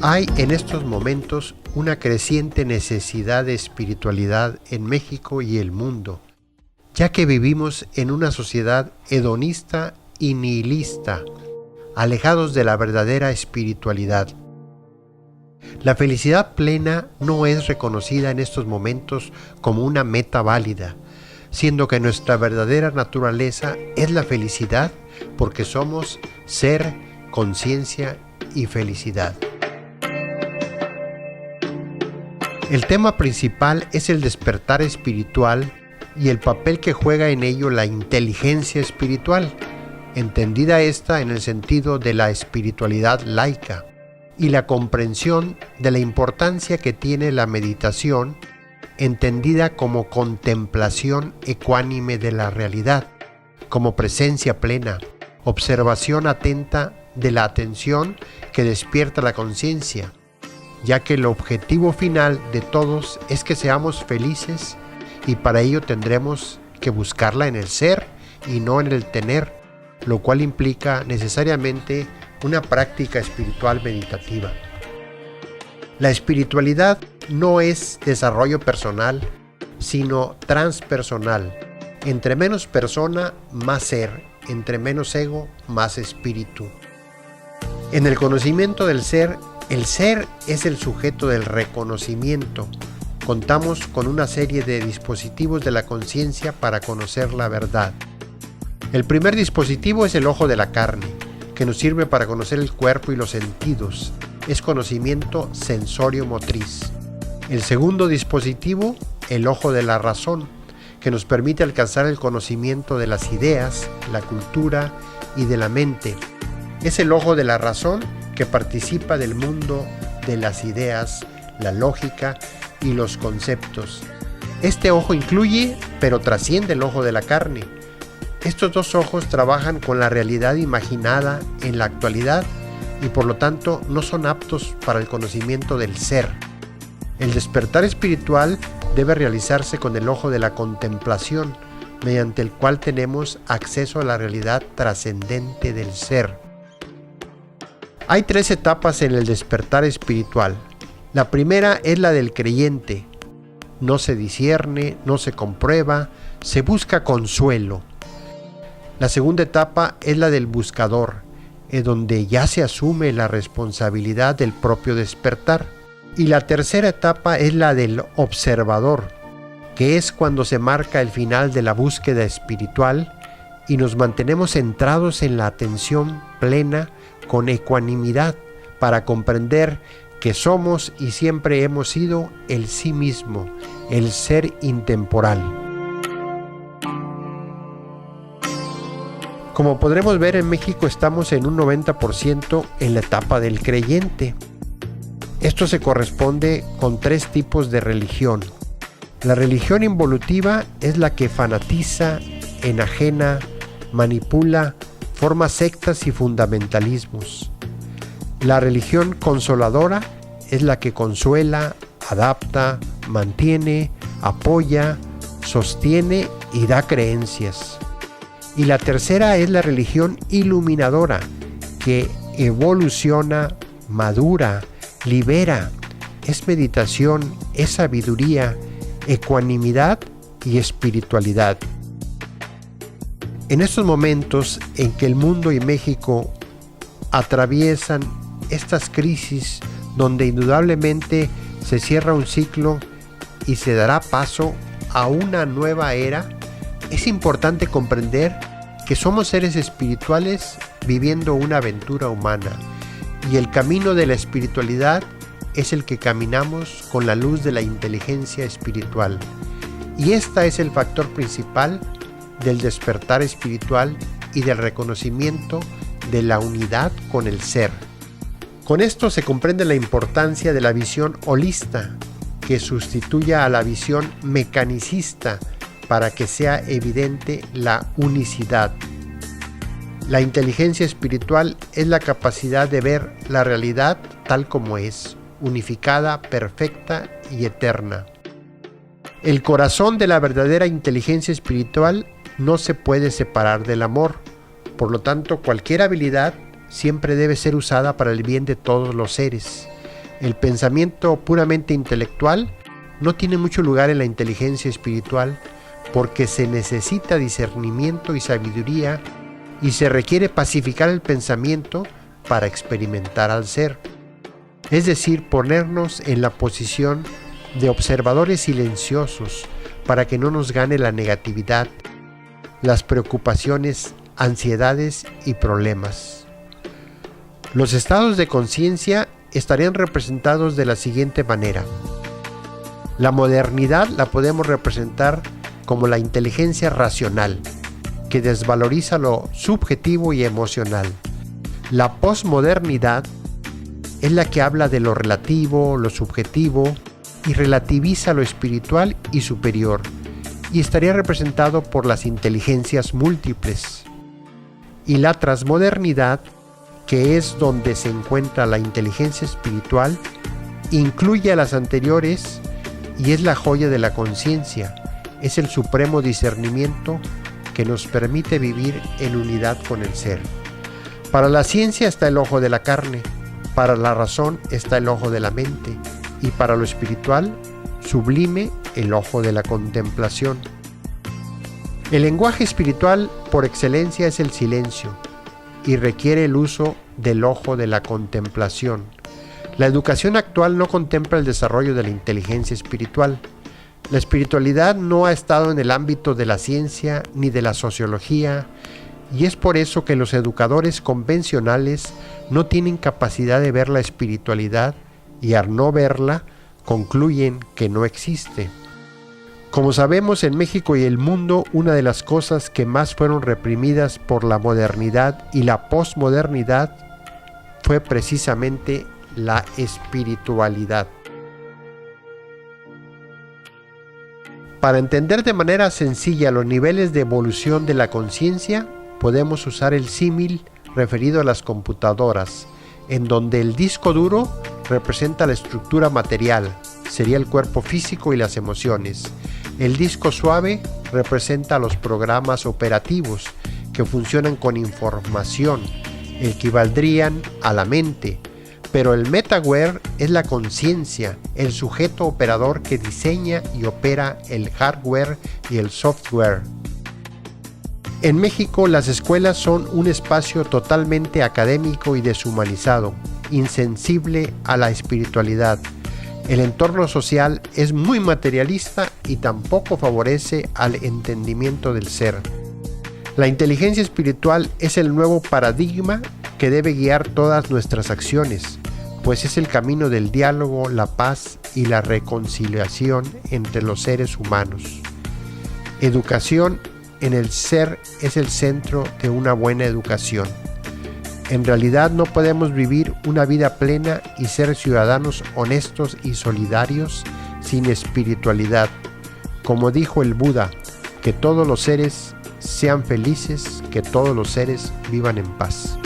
Hay en estos momentos una creciente necesidad de espiritualidad en México y el mundo, ya que vivimos en una sociedad hedonista y nihilista, alejados de la verdadera espiritualidad. La felicidad plena no es reconocida en estos momentos como una meta válida, siendo que nuestra verdadera naturaleza es la felicidad porque somos ser, conciencia y felicidad. El tema principal es el despertar espiritual y el papel que juega en ello la inteligencia espiritual, entendida esta en el sentido de la espiritualidad laica, y la comprensión de la importancia que tiene la meditación, entendida como contemplación ecuánime de la realidad, como presencia plena, observación atenta de la atención que despierta la conciencia, ya que el objetivo final de todos es que seamos felices y para ello tendremos que buscarla en el ser y no en el tener, lo cual implica necesariamente una práctica espiritual meditativa. La espiritualidad no es desarrollo personal, sino transpersonal. Entre menos persona, más ser. Entre menos ego, más espíritu. En el conocimiento del ser, el ser es el sujeto del reconocimiento. Contamos con una serie de dispositivos de la conciencia para conocer la verdad. El primer dispositivo es el ojo de la carne, que nos sirve para conocer el cuerpo y los sentidos. Es conocimiento sensorio-motriz. El segundo dispositivo, el ojo de la razón, que nos permite alcanzar el conocimiento de las ideas, la cultura y de la mente. Es el ojo de la razón que participa del mundo de las ideas, la lógica y los conceptos. Este ojo incluye, pero trasciende el ojo de la carne. Estos dos ojos trabajan con la realidad imaginada en la actualidad y por lo tanto no son aptos para el conocimiento del ser. El despertar espiritual debe realizarse con el ojo de la contemplación, mediante el cual tenemos acceso a la realidad trascendente del ser. Hay 3 etapas en el despertar espiritual. La primera es la del creyente. No se discierne, no se comprueba, se busca consuelo. La segunda etapa es la del buscador, en donde ya se asume la responsabilidad del propio despertar. Y la tercera etapa es la del observador, que es cuando se marca el final de la búsqueda espiritual y nos mantenemos centrados en la atención plena con ecuanimidad para comprender que somos y siempre hemos sido el sí mismo, el ser intemporal. Como podremos ver, en México estamos en un 90% en la etapa del creyente. Esto se corresponde con 3 tipos de religión. La religión involutiva es la que fanatiza, enajena, manipula, forma sectas y fundamentalismos. La religión consoladora es la que consuela, adapta, mantiene, apoya, sostiene y da creencias. Y la tercera es la religión iluminadora, que evoluciona, madura, libera, es meditación, es sabiduría, ecuanimidad y espiritualidad. En estos momentos en que el mundo y México atraviesan estas crisis donde indudablemente se cierra un ciclo y se dará paso a una nueva era, es importante comprender que somos seres espirituales viviendo una aventura humana. Y el camino de la espiritualidad es el que caminamos con la luz de la inteligencia espiritual. Y este es el factor principal del despertar espiritual y del reconocimiento de la unidad con el ser. Con esto se comprende la importancia de la visión holista, que sustituya a la visión mecanicista para que sea evidente la unicidad. La inteligencia espiritual es la capacidad de ver la realidad tal como es, unificada, perfecta y eterna. El corazón de la verdadera inteligencia espiritual no se puede separar del amor. Por lo tanto, cualquier habilidad siempre debe ser usada para el bien de todos los seres. El pensamiento puramente intelectual no tiene mucho lugar en la inteligencia espiritual porque se necesita discernimiento y sabiduría y se requiere pacificar el pensamiento para experimentar al ser. Es decir, ponernos en la posición de observadores silenciosos para que no nos gane la negatividad, las preocupaciones, ansiedades y problemas. Los estados de conciencia estarían representados de la siguiente manera. La modernidad la podemos representar como la inteligencia racional, que desvaloriza lo subjetivo y emocional. La posmodernidad es la que habla de lo relativo, lo subjetivo y relativiza lo espiritual y superior, y estaría representado por las inteligencias múltiples. Y la transmodernidad, que es donde se encuentra la inteligencia espiritual, incluye a las anteriores y es la joya de la conciencia, es el supremo discernimiento que nos permite vivir en unidad con el ser. Para la ciencia está el ojo de la carne, para la razón está el ojo de la mente, y para lo espiritual, sublime, el ojo de la contemplación. El lenguaje espiritual por excelencia es el silencio, y requiere el uso del ojo de la contemplación. La educación actual no contempla el desarrollo de la inteligencia espiritual. La espiritualidad no ha estado en el ámbito de la ciencia ni de la sociología, y es por eso que los educadores convencionales no tienen capacidad de ver la espiritualidad y al no verla, concluyen que no existe. Como sabemos, en México y el mundo, una de las cosas que más fueron reprimidas por la modernidad y la posmodernidad fue precisamente la espiritualidad. Para entender de manera sencilla los niveles de evolución de la conciencia, podemos usar el símil referido a las computadoras, en donde el disco duro representa la estructura material, sería el cuerpo físico y las emociones. El disco suave representa los programas operativos que funcionan con información, equivaldrían a la mente, pero el metaware es la conciencia, el sujeto operador que diseña y opera el hardware y el software. En México, las escuelas son un espacio totalmente académico y deshumanizado, insensible a la espiritualidad. El entorno social es muy materialista y tampoco favorece al entendimiento del ser. La inteligencia espiritual es el nuevo paradigma que debe guiar todas nuestras acciones, pues es el camino del diálogo, la paz y la reconciliación entre los seres humanos. Educación en el ser es el centro de una buena educación. En realidad no podemos vivir una vida plena y ser ciudadanos honestos y solidarios sin espiritualidad. Como dijo el Buda, que todos los seres sean felices, que todos los seres vivan en paz.